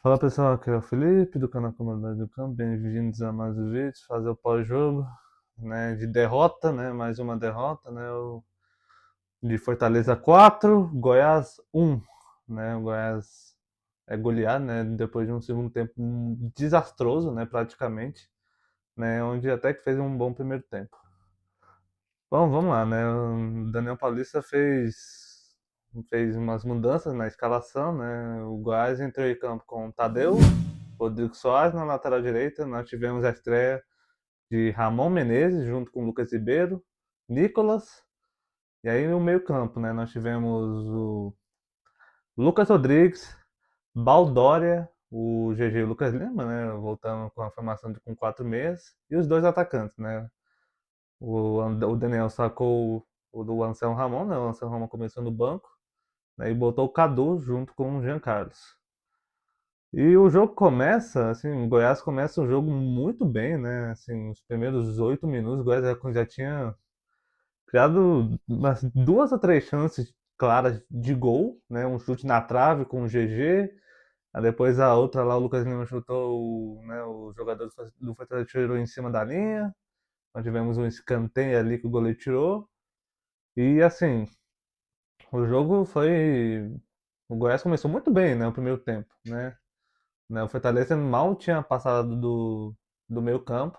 Fala pessoal, aqui é o Felipe do canal Comandante do Campo, bem-vindos a mais um vídeo, fazer o pós-jogo, né, de derrota, né, mais uma derrota, né, de Fortaleza 4, Goiás 1, né, o Goiás é goleado, né, depois de um segundo tempo desastroso, né, praticamente, né, onde até que fez um bom primeiro tempo. Bom, vamos lá, né, o Daniel Paulista fez umas mudanças na escalação, né, o Goiás entrou em campo com o Tadeu, Rodrigo Soares na lateral direita. Nós tivemos a estreia de Ramon Menezes junto com Lucas Ribeiro, Nicolas. E aí no meio-campo, né? Nós tivemos o Lucas Rodrigues, Baldória, o GG Lucas Lima, né? Voltando com a formação com 4 meias. E os dois atacantes, né? O Daniel sacou o do Anselmo Ramon, né? O Anselmo Ramon começou no banco. Né, e botou o Cadu junto com o Jean Carlos. E o jogo começa, assim, o Goiás começa o jogo muito bem, né? Assim, os primeiros 8 minutos, o Goiás já tinha criado umas 2 ou 3 chances claras de gol, né? Um chute na trave com o GG, aí depois a outra lá, o Lucas Lima chutou, né, o jogador do Fortaleza tirou em cima da linha, nós tivemos um escanteio ali que o goleiro tirou, e assim, o jogo foi... O Goiás começou muito bem, né, o primeiro tempo, né? O Fortaleza mal tinha passado do meio campo.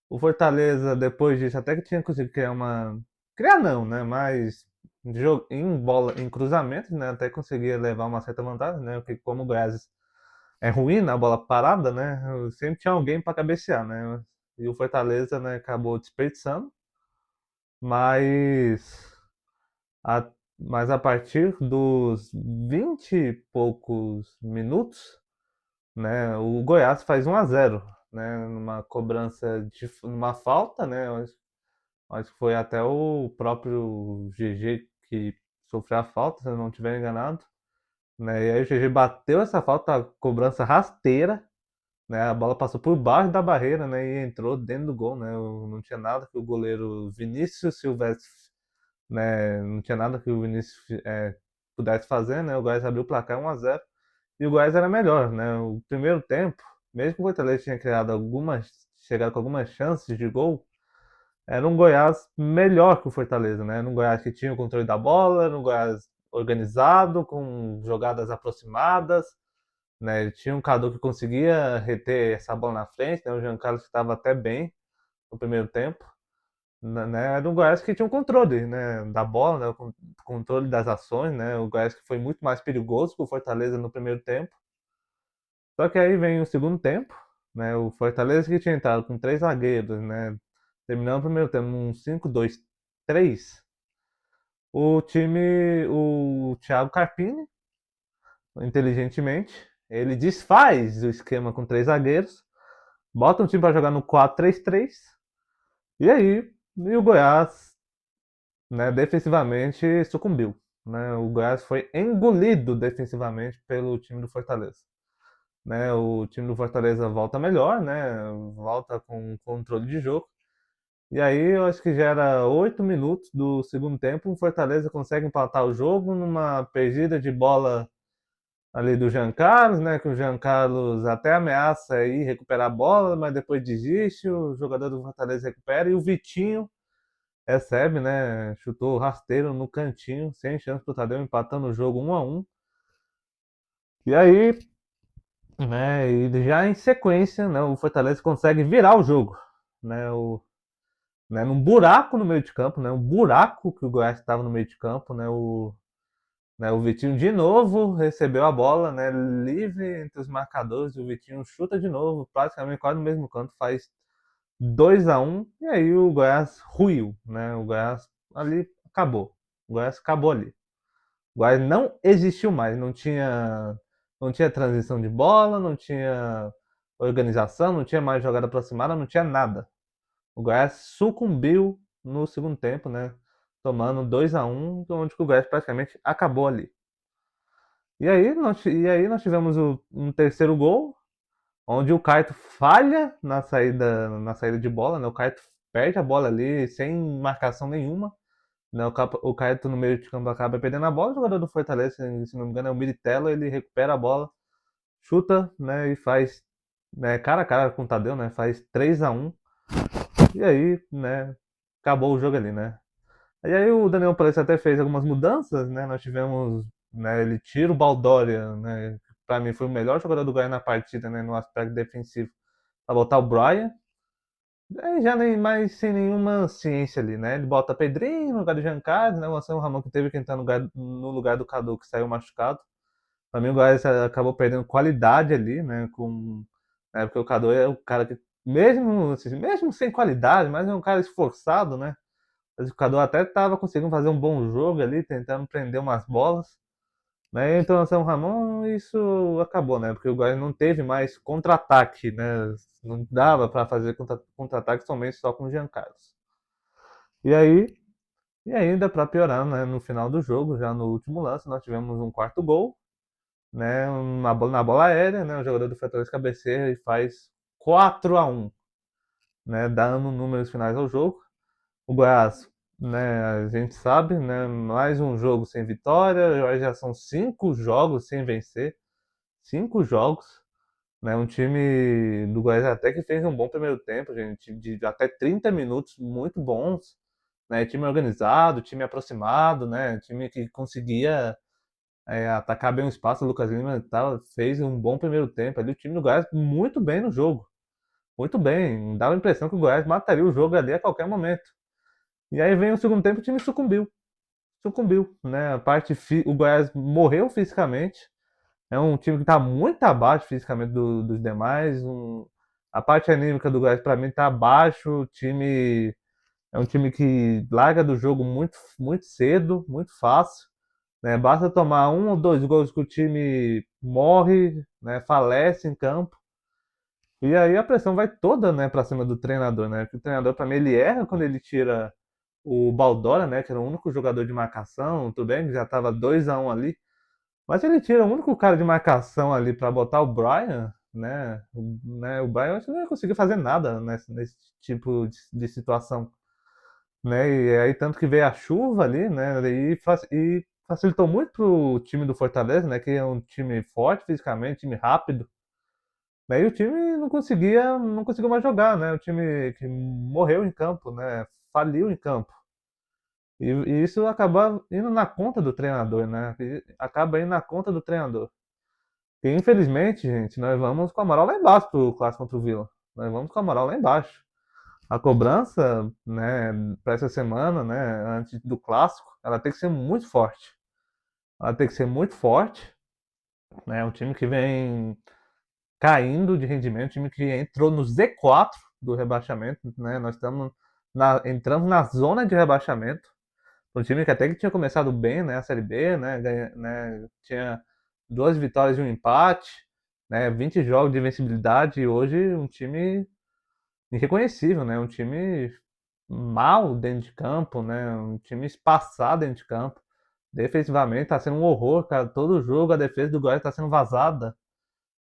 O Fortaleza, depois disso, até que tinha conseguido criar uma. Criar não, né? Mas em bola, em cruzamentos, né? Até conseguia levar uma certa vantagem, né? Porque como o Goiás é ruim na bola parada, né? Sempre tinha alguém para cabecear, né? E o Fortaleza, né, acabou desperdiçando, mas a, mas a partir dos 20 e poucos minutos, né? O Goiás faz 1-0, né? Numa cobrança de numa falta, né? Acho que foi até o próprio GG que sofreu a falta, se eu não estiver enganado, né? E aí o GG bateu essa falta, cobrança rasteira, né? A bola passou por baixo da barreira, né? E entrou dentro do gol, né? Não tinha nada que o goleiro Vinícius Silvestre, né? Não tinha nada que o Vinícius pudesse fazer, né? O Goiás abriu o placar 1-0 e o Goiás era melhor, né? O primeiro tempo, mesmo que o Fortaleza tinha chegado com algumas chances de gol, era um Goiás melhor que o Fortaleza, né? Era um Goiás que tinha o controle da bola, era um Goiás organizado, com jogadas aproximadas, né? Ele tinha um Cadu que conseguia reter essa bola na frente, né? O Jean Carlos estava até bem no primeiro tempo, né? Era um Goiás que tinha um controle, né? Da bola, né? O controle das ações, né? O Goiás que foi muito mais perigoso que o Fortaleza no primeiro tempo. Só que aí vem o segundo tempo, né? O Fortaleza que tinha entrado com 3 zagueiros, né? Terminando o primeiro tempo num 5-2-3. O Thiago Carpini, inteligentemente, ele desfaz o esquema com 3 zagueiros, bota um time para jogar no 4-3-3, e aí o Goiás, né, defensivamente sucumbiu. Né? O Goiás foi engolido defensivamente pelo time do Fortaleza. Né? O time do Fortaleza volta melhor, né? Volta com controle de jogo. E aí eu acho que já era 8 minutos do segundo tempo, o Fortaleza consegue empatar o jogo numa perdida de bola ali do Jean Carlos, né? Que o Jean Carlos até ameaça aí recuperar a bola, mas depois desiste, o jogador do Fortaleza recupera e o Vitinho recebe, né? Chutou rasteiro no cantinho, sem chance pro Tadeu, empatando o jogo 1-1. E aí, né, e já em sequência, né, o Fortaleza consegue virar o jogo, né? Num buraco no meio de campo, né? Um buraco que o Goiás estava no meio de campo, né? O Vitinho de novo recebeu a bola, né? Livre entre os marcadores, o Vitinho chuta de novo, praticamente quase no mesmo canto, faz 2-1 e aí o Goiás ruiu, né? O Goiás ali acabou. O Goiás acabou ali. O Goiás não existiu mais, não tinha transição de bola, não tinha organização, não tinha mais jogada aproximada, não tinha nada. O Goiás sucumbiu no segundo tempo, né? Tomando 2-1, onde o Goiás praticamente acabou ali. E aí nós tivemos um terceiro gol, onde o Caio falha na saída de bola, né? O Caio perde a bola ali sem marcação nenhuma. Né? O Caio no meio de campo acaba perdendo a bola. O jogador do Fortaleza, se não me engano, é o Militello, ele recupera a bola, chuta, né, e faz, né, cara a cara com o Tadeu, né, faz 3-1, e aí, né, acabou o jogo ali, né. E aí o Daniel Paulista até fez algumas mudanças, né, nós tivemos, né, ele tira o Baldória, né, que pra mim foi o melhor jogador do Goiás na partida, né, no aspecto defensivo, pra botar o Brian, aí já nem mais sem nenhuma ciência ali, né, ele bota Pedrinho no lugar do Giancarlo, né, o Anselmo Ramon que teve que entrar no lugar do Cadu, que saiu machucado. Pra mim o Goiás acabou perdendo qualidade ali, né? Porque o Cadu é o cara que, mesmo, assim, mesmo sem qualidade, mas é um cara esforçado, né? Mas o Cadu até estava conseguindo fazer um bom jogo ali, tentando prender umas bolas. Né? Então, São Ramon, isso acabou, né? Porque o Goiás não teve mais contra-ataque, né? Não dava para fazer contra-ataque somente só com o Jean Carlos. E aí, e ainda para piorar, né? No final do jogo, já no último lance, nós tivemos um quarto gol, né, na bola aérea, né, o jogador do Fortaleza cabeceia e faz 4-1, né, dando números finais ao jogo. O Goiás, né, a gente sabe, né, mais um jogo sem vitória, já são 5 jogos sem vencer, 5 jogos, né, um time do Goiás até que fez um bom primeiro tempo, gente, de até 30 minutos muito bons, né, time organizado, time aproximado, né, time que conseguia atacar bem o espaço. O Lucas Lima fez um bom primeiro tempo ali. O time do Goiás muito bem no jogo. Muito bem. Dava a impressão que o Goiás mataria o jogo ali a qualquer momento. E aí vem o segundo tempo, o time sucumbiu. Sucumbiu, né? O Goiás morreu fisicamente. É um time que está muito abaixo fisicamente dos demais. A parte anímica do Goiás, para mim, está abaixo. O time é um time que larga do jogo muito, muito cedo, muito fácil. Né? Basta tomar 1 ou 2 gols que o time morre, né? Falece em campo. E aí a pressão vai toda, né, para cima do treinador, né? Porque o treinador, para mim, ele erra quando ele tira o Baldora, né, que era o único jogador de marcação, tudo bem, que já estava 2-1 ali. Mas ele tira o único cara de marcação ali para botar o Brian, né? O Brian acho que não ia conseguir fazer nada nesse tipo de situação, né? E aí tanto que veio a chuva ali, né? E facilitou muito pro time do Fortaleza, né? Que é um time forte fisicamente, time rápido. Né? E o time não conseguiu mais jogar, né? O time que morreu em campo, né? Faliu em campo. E isso acaba indo na conta do treinador, né? E acaba indo na conta do treinador. E infelizmente, gente, nós vamos com a moral lá embaixo pro clássico contra o Vila. Nós vamos com a moral lá embaixo. A cobrança, né, para essa semana, né, antes do clássico, ela tem que ser muito forte. Ela tem que ser muito forte, né? Um time que vem caindo de rendimento, um time que entrou no Z4 do rebaixamento, né? Nós entramos na zona de rebaixamento. Um time que até que tinha começado bem, né, a Série B, né, tinha 2 vitórias e um empate, né, 20 jogos de invencibilidade e hoje um time irreconhecível, né, um time mal dentro de campo, né? Um time espaçado dentro de campo. Defensivamente tá sendo um horror, cara. Todo jogo a defesa do Goiás tá sendo vazada,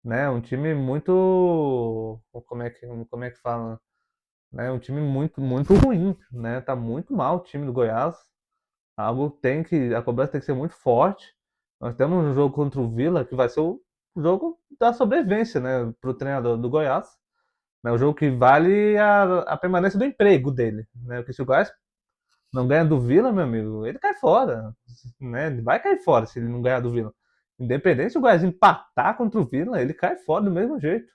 né? Um time muito, como é que fala, né? Um time muito muito ruim, né? Tá muito mal o time do Goiás. A cobrança tem que ser muito forte. Nós temos um jogo contra o Vila que vai ser o jogo da sobrevivência, né, pro treinador do Goiás. É o jogo que vale a permanência do emprego dele, né? Porque se o Goiás não ganha do Vila, meu amigo, ele cai fora, né? Ele vai cair fora se ele não ganhar do Vila. Independente se o Goiás empatar contra o Vila, ele cai fora do mesmo jeito.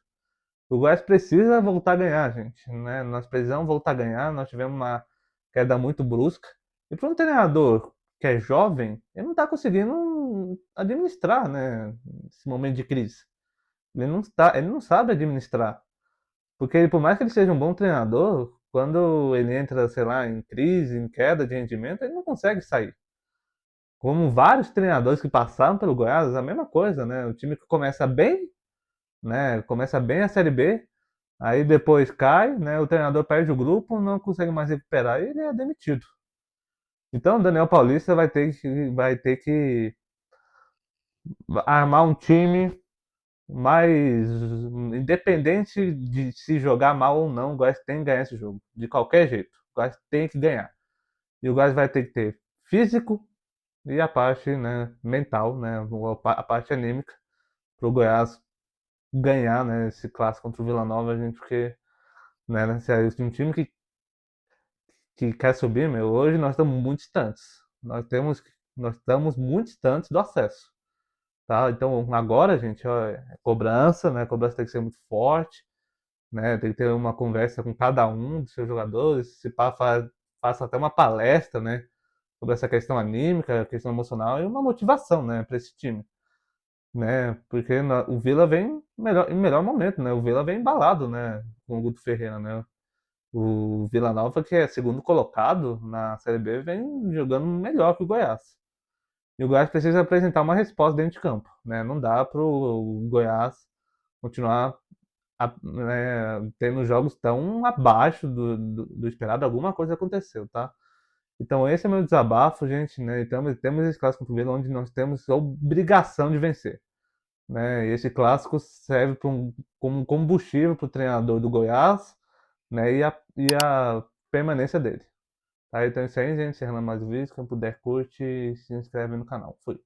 O Goiás precisa voltar a ganhar, gente, né? Nós precisamos voltar a ganhar. Nós tivemos uma queda muito brusca. E para um treinador que é jovem, ele não está conseguindo administrar, né? Esse momento de crise. Ele não sabe administrar. Porque por mais que ele seja um bom treinador, quando ele entra, sei lá, em crise, em queda de rendimento, ele não consegue sair. Como vários treinadores que passaram pelo Goiás, a mesma coisa, né? O time que começa bem, né? Começa bem a Série B, aí depois cai, né? O treinador perde o grupo, não consegue mais recuperar e ele é demitido. Então o Daniel Paulista vai ter que armar um time mais independente de se jogar mal ou não, o Goiás tem que ganhar esse jogo. De qualquer jeito. O Goiás tem que ganhar. E o Goiás vai ter que ter físico e a parte, né, mental, né, a parte anímica para o Goiás ganhar, né, esse clássico contra o Vila Nova, gente, porque, né, se é um time que quer subir, meu, hoje nós estamos muito distantes. Nós estamos muito distantes do acesso, tá? Então agora, gente, ó, é cobrança, né? A cobrança tem que ser muito forte, né? Tem que ter uma conversa com cada um dos seus jogadores, se pá, faça até uma palestra, né? Sobre essa questão anímica, questão emocional e uma motivação, né, para esse time, né? Porque o Vila vem em melhor momento, né? O Vila vem embalado, né? Com o Guto Ferreira, né? O Vila Nova, que é segundo colocado na Série B, vem jogando melhor que o Goiás. E o Goiás precisa apresentar uma resposta dentro de campo, né? Não dá para o Goiás continuar né, tendo jogos tão abaixo do esperado. Alguma coisa aconteceu, tá? Então esse é meu desabafo, gente, né? Então, temos esse clássico contra o Vila onde nós temos a obrigação de vencer, né? E esse clássico serve como combustível para o treinador do Goiás, né? E a permanência dele. Tá? Então é isso aí, gente. Encerrando mais o vídeo. Quem puder, curte e se inscreve no canal. Fui.